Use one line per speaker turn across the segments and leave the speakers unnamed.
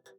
Hey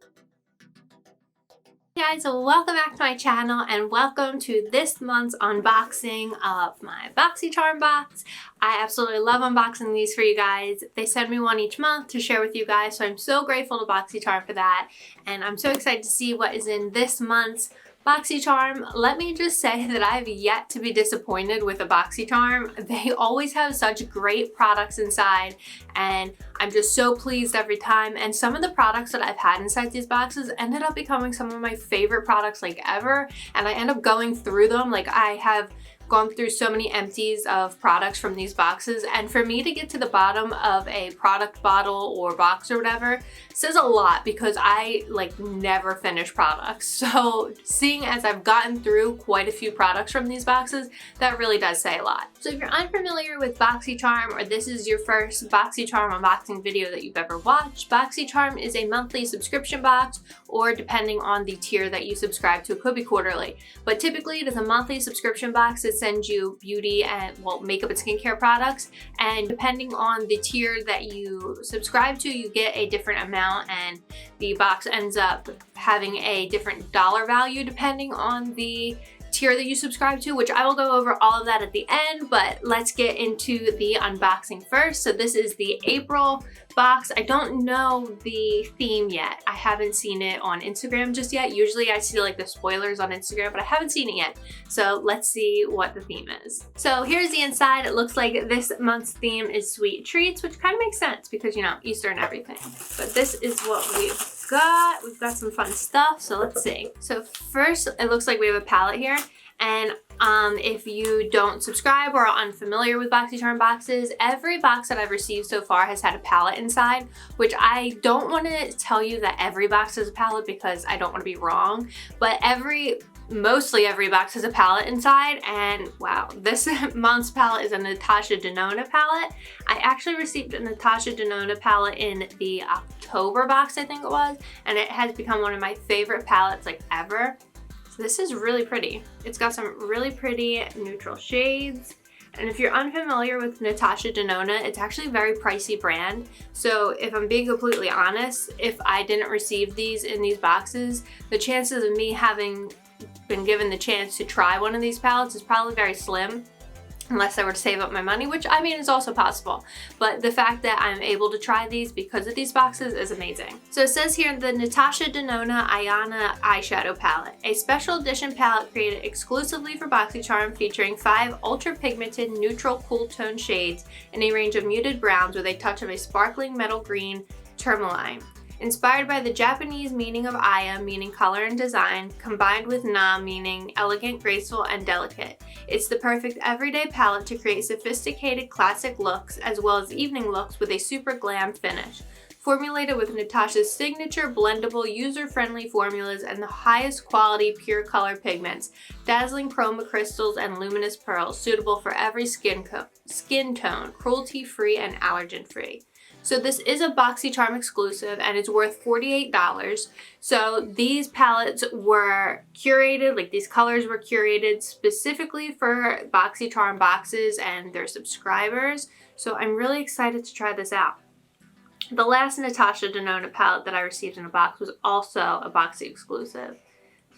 guys, so welcome back to my channel and welcome to this month's unboxing of my BOXYCHARM box. I absolutely love unboxing these for you guys. They send me one each month to share with you guys, so I'm so grateful to BOXYCHARM for that, and I'm so excited to see what is in this month's BOXYCHARM. Let me just say that I've yet to be disappointed with a BOXYCHARM. They always have such great products inside, and I'm just so pleased every time. And some of the products that I've had inside these boxes ended up becoming some of my favorite products like ever, and I end up going through them. Like, I have gone through so many empties of products from these boxes, and for me to get to the bottom of a product bottle or box or whatever says a lot, because I like never finish products. So seeing as I've gotten through quite a few products from these boxes, that really does say a lot. So if you're unfamiliar with BOXYCHARM, or this is your first BOXYCHARM unboxing video that you've ever watched, BOXYCHARM is a monthly subscription box, or depending on the tier that you subscribe to, it could be quarterly, but typically it is a monthly subscription box that sends you beauty and, well, makeup and skincare products, and depending on the tier that you subscribe to, you get a different amount, and the box ends up having a different dollar value depending on the tier that you subscribe to, which I will go over all of that at the end, but let's get into the unboxing first. So this is the April box. I don't know the theme yet. I haven't seen it on Instagram just yet. Usually I see like the spoilers on Instagram, but I haven't seen it yet. So let's see what the theme is. So here's the inside. It looks like this month's theme is sweet treats, which kind of makes sense because, you know, Easter and everything. But this is what we've got. We've got some fun stuff, so let's see. So first, it looks like we have a palette here, and if you don't subscribe or are unfamiliar with BOXYCHARM boxes, every box that I've received so far has had a palette inside, which I don't want to tell you that every box has a palette because I don't want to be wrong, but mostly every box has a palette inside, and wow, this month's palette is a Natasha Denona palette. I actually received a Natasha Denona palette in the October box, I think it was, and it has become one of my favorite palettes like ever. So this is really pretty. It's got some really pretty neutral shades. And if you're unfamiliar with Natasha Denona, it's actually a very pricey brand. So if I'm being completely honest, if I didn't receive these in these boxes, the chances of me having been given the chance to try one of these palettes is probably very slim, unless I were to save up my money, which I mean is also possible. But the fact that I'm able to try these because of these boxes is amazing. So it says here, the Natasha Denona Ayana eyeshadow palette, a special edition palette created exclusively for BOXYCHARM, featuring 5 ultra pigmented neutral cool tone shades in a range of muted browns with a touch of a sparkling metal green tourmaline. Inspired by the Japanese meaning of Aya, meaning color and design, combined with Na, meaning elegant, graceful, and delicate. It's the perfect everyday palette to create sophisticated classic looks as well as evening looks with a super glam finish. Formulated with Natasha's signature blendable, user-friendly formulas and the highest quality pure color pigments, dazzling chroma crystals, and luminous pearls, suitable for every skin tone, cruelty-free and allergen-free. So this is a BOXYCHARM exclusive, and it's worth $48. So these palettes were curated, like these colors were curated specifically for BOXYCHARM boxes and their subscribers. So I'm really excited to try this out. The last Natasha Denona palette that I received in a box was also a Boxy exclusive.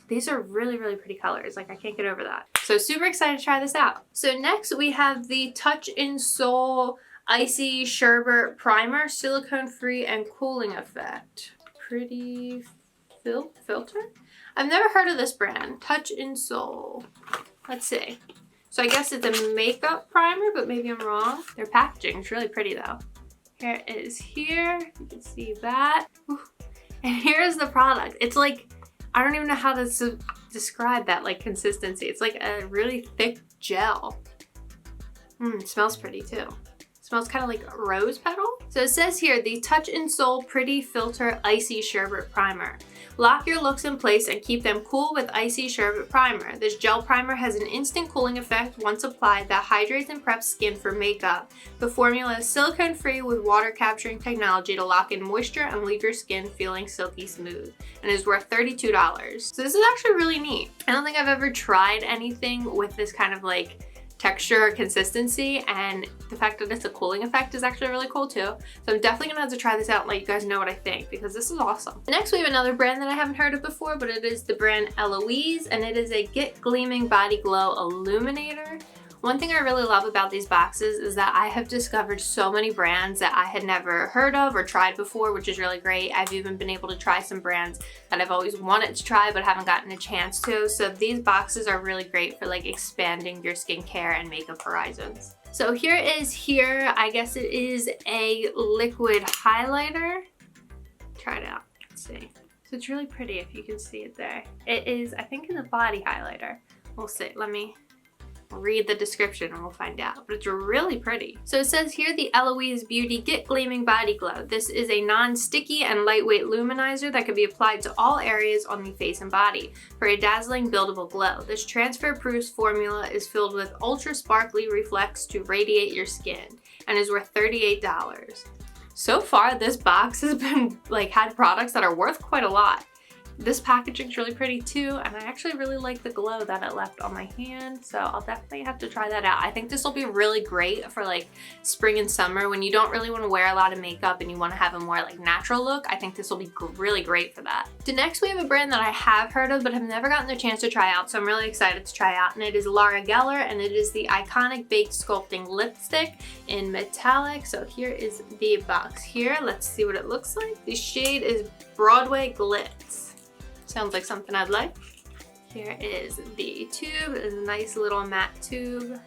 These are really, really pretty colors. Like, I can't get over that. So super excited to try this out. So next we have the Touch in Soul Icy Sherbet Primer, silicone-free and cooling effect. Pretty filter? I've never heard of this brand, Touch in Soul. Let's see. So I guess it's a makeup primer, but maybe I'm wrong. Their packaging is really pretty though. Here it is here. You can see that. And here's the product. It's like, I don't even know how to describe that like consistency. It's like a really thick gel. It smells pretty too. Smells kind of like rose petal. So it says here, the Touch in Soul Pretty Filter Icy Sherbet Primer. Lock your looks in place and keep them cool with Icy Sherbet Primer. This gel primer has an instant cooling effect once applied that hydrates and preps skin for makeup. The formula is silicone-free with water capturing technology to lock in moisture and leave your skin feeling silky smooth, and is worth $32. So this is actually really neat. I don't think I've ever tried anything with this kind of like texture or consistency, and the fact that it's a cooling effect is actually really cool too. So I'm definitely gonna have to try this out and let you guys know what I think, because this is awesome. Next we have another brand that I haven't heard of before, but it is the brand Eloise, and it is a Get Gleaming Body Glow Illuminator. One thing I really love about these boxes is that I have discovered so many brands that I had never heard of or tried before, which is really great. I've even been able to try some brands that I've always wanted to try but haven't gotten a chance to. So these boxes are really great for like expanding your skincare and makeup horizons. So here, I guess it is a liquid highlighter. Try it out, let's see. So it's really pretty if you can see it there. It is, I think, in a body highlighter. We'll see, let me read the description and we'll find out, but it's really pretty. So it says here, the Eloise Beauty Get Gleaming Body Glow. This is a non-sticky and lightweight luminizer that can be applied to all areas on the face and body for a dazzling buildable glow. This transfer-proof formula is filled with ultra sparkly reflex to radiate your skin and is worth $38. So far, this box has been had products that are worth quite a lot. This packaging is really pretty too, and I actually really like the glow that it left on my hand, so I'll definitely have to try that out. I think this will be really great for like spring and summer when you don't really want to wear a lot of makeup and you want to have a more like natural look. I think this will be really great for that. So next we have a brand that I have heard of but have never gotten the chance to try out, so I'm really excited to try out, and it is Laura Geller, and it is the Iconic Baked Sculpting Lipstick in metallic. So here is the box here. Let's see what it looks like. The shade is Broadway Glitz. Sounds like something I'd like. Here is the tube. It's a nice little matte tube.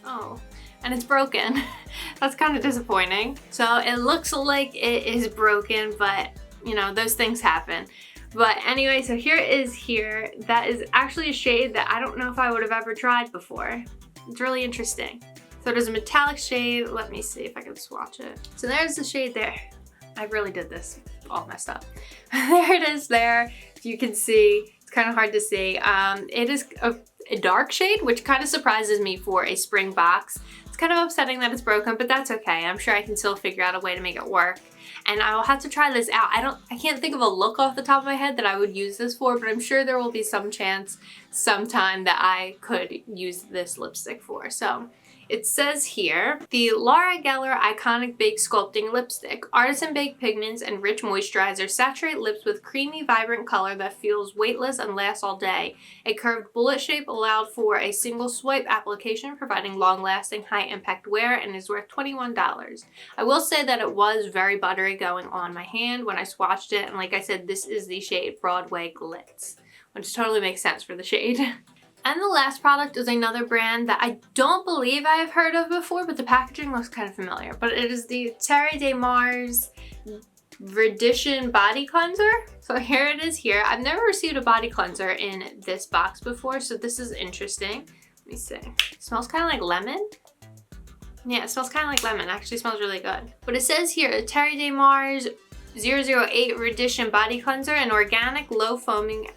Oh, and it's broken. That's kind of disappointing. So it looks like it is broken, but you know, those things happen. But anyway, so here it is here. That is actually a shade that I don't know if I would have ever tried before. It's really interesting. So it is a metallic shade. Let me see if I can swatch it. So there's the shade there. I really did this all messed up. There it is there. If you can see, it's kind of hard to see. It is a dark shade, which kind of surprises me for a spring box. It's kind of upsetting that it's broken, but that's okay. I'm sure I can still figure out a way to make it work. And I will have to try this out. I can't think of a look off the top of my head that I would use this for, but I'm sure there will be some chance sometime that I could use this lipstick for. So it says here, the Laura Geller Iconic Baked Sculpting Lipstick. Artisan baked pigments and rich moisturizer saturate lips with creamy, vibrant color that feels weightless and lasts all day. A curved bullet shape allowed for a single swipe application, providing long-lasting, high-impact wear, and is worth $21. I will say that it was very buttery going on my hand when I swatched it, and like I said, this is the shade Broadway Glitz, which totally makes sense for the shade. And the last product is another brand that I don't believe I have heard of before, but the packaging looks kind of familiar. But it is the Terre de Mars Radition Body Cleanser. So here it is here. I've never received a body cleanser in this box before, so this is interesting. Let me see. It smells kind of like lemon. Yeah, it smells kind of like lemon. It actually smells really good. But it says here, the Terre de Mars 008 Radition Body Cleanser, an organic, low foaming,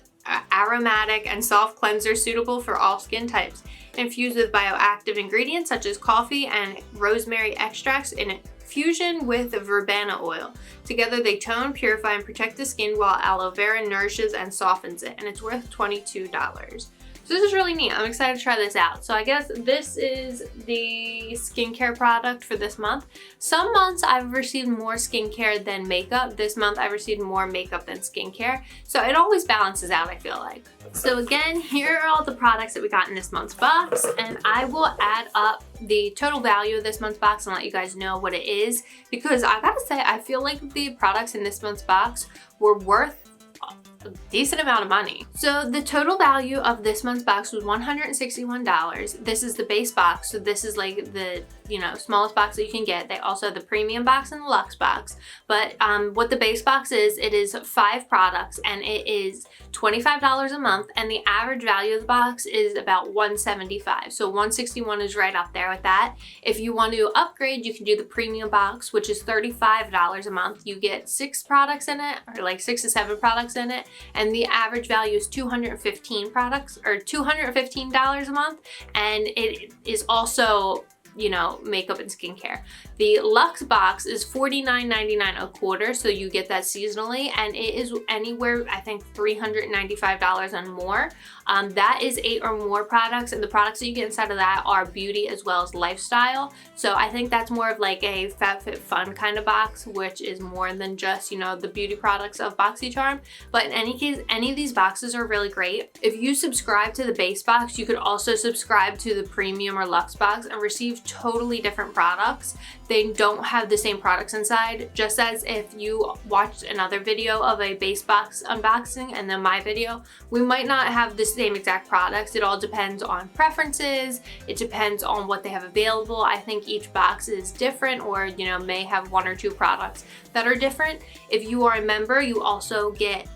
aromatic and soft cleanser suitable for all skin types, infused with bioactive ingredients such as coffee and rosemary extracts in fusion with verbena oil. Together they tone, purify, and protect the skin while aloe vera nourishes and softens it, and it's worth $22. So this is really neat. I'm excited to try this out. So I guess this is the skincare product for this month. Some months I've received more skincare than makeup. This month I've received more makeup than skincare. So it always balances out, I feel like. So again, here are all the products that we got in this month's box, and I will add up the total value of this month's box and let you guys know what it is, because I gotta say, I feel like the products in this month's box were worth a decent amount of money. So the total value of this month's box was $161. This is the base box, so this is like the, you know, smallest box that you can get. They also have the premium box and the luxe box, but what the base box is, it is 5 products and it is $25 a month, and the average value of the box is about $175. So $161 is right up there with that. If you want to upgrade, you can do the premium box, which is $35 a month. You get 6 products in it, or like 6 to 7 products in it, and the average value is 215 products, or $215 a month, and it is also you know, makeup and skincare. The Luxe box is $49.99 a quarter, so you get that seasonally, and it is anywhere, I think, $395 and more. That is 8 or more products, and the products that you get inside of that are beauty as well as lifestyle. So I think that's more of like a FabFitFun kind of box, which is more than just, you know, the beauty products of BOXYCHARM. But in any case, any of these boxes are really great. If you subscribe to the base box, you could also subscribe to the premium or luxe box and receive totally different products. They don't have the same products inside, just as if you watched another video of a base box unboxing and then my video, we might not have the same exact products. It all depends on preferences. It depends on what they have available. I think each box is different, or, you know, may have 1 or 2 products that are different. If you are a member, you also get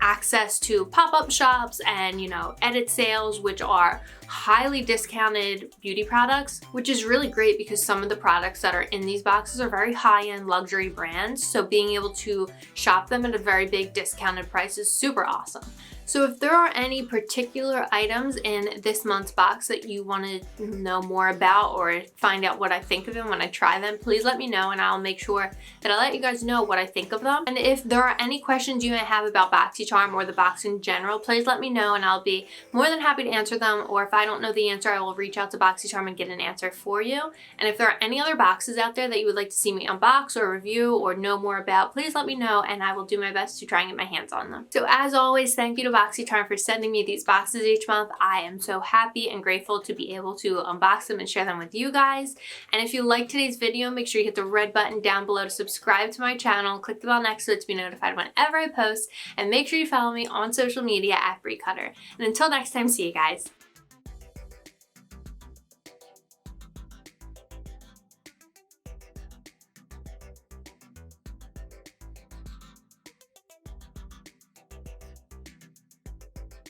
access to pop-up shops and, you know, edit sales, which are highly discounted beauty products, which is really great because some of the products that are in these boxes are very high-end luxury brands. So being able to shop them at a very big discounted price is super awesome. So if there are any particular items in this month's box that you want to know more about or find out what I think of them when I try them, please let me know and I'll make sure that I let you guys know what I think of them. And if there are any questions you may have about BOXYCHARM or the box in general, please let me know and I'll be more than happy to answer them. Or if I don't know the answer, I will reach out to BOXYCHARM and get an answer for you. And if there are any other boxes out there that you would like to see me unbox or review or know more about, please let me know and I will do my best to try and get my hands on them. So as always, thank you to BOXYCHARM for sending me these boxes each month. I am so happy and grateful to be able to unbox them and share them with you guys. And if you liked today's video, make sure you hit the red button down below to subscribe to my channel, click the bell next to it to be notified whenever I post, and make sure you follow me on social media at BreeCutter. And until next time, see you guys.